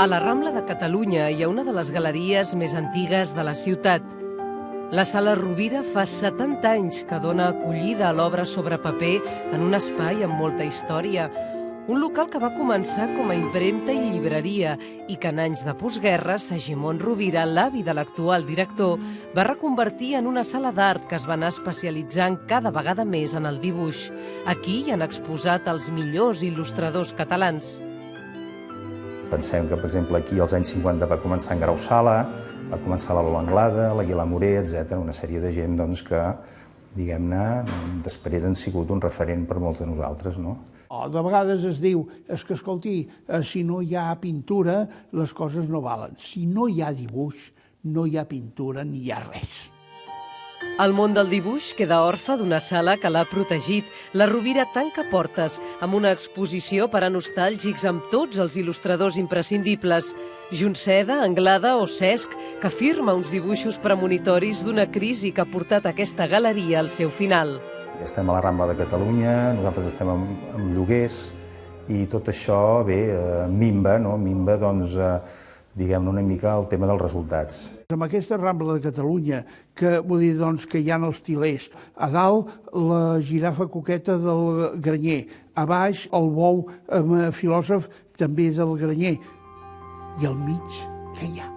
A la Rambla de Catalunya hi ha una de les galeries més antigues de la ciutat. La Sala Rovira fa 70 anys que dona acollida a l'obra sobre paper en un espai amb molta història. Un local que va començar com a impremta i llibreria i que en anys de postguerra Segimon Rovira, l'avi de l'actual director, va reconvertir en una sala d'art que es va anar especialitzant cada vegada més en el dibuix. Aquí hi han exposat els millors il·lustradors catalans. Pensem que, per exemple, aquí als anys 50 va començar en Grau Sala, va començar la Lola Anglada, l'Aguilar Moré, etc. Una sèrie de gent que, diguem-ne, després han sigut un referent per molts de nosaltres, no? De vegades es diu, que escolti, si no hi ha pintura, les coses no valen. Si no hi ha dibuix, no hi ha pintura ni hi ha res. El món del dibuix queda orfe d'una sala que l'ha protegit. La Rovira tanca portes amb una exposició per a nostàlgics amb tots els il·lustradors imprescindibles. Junceda, Anglada o Cesc, que firma uns dibuixos premonitoris d'una crisi que ha portat aquesta galeria al seu final. Estem a la Rambla de Catalunya, nosaltres estem amb lloguers i tot això, minva, doncs, diguem-ne una mica el tema dels resultats. Amb aquesta Rambla de Catalunya, que vull dir doncs, que hi ha els tilers, a dalt la girafa coqueta del Granyer, a baix el bou filòsof també del Granyer, i al mig què hi ha?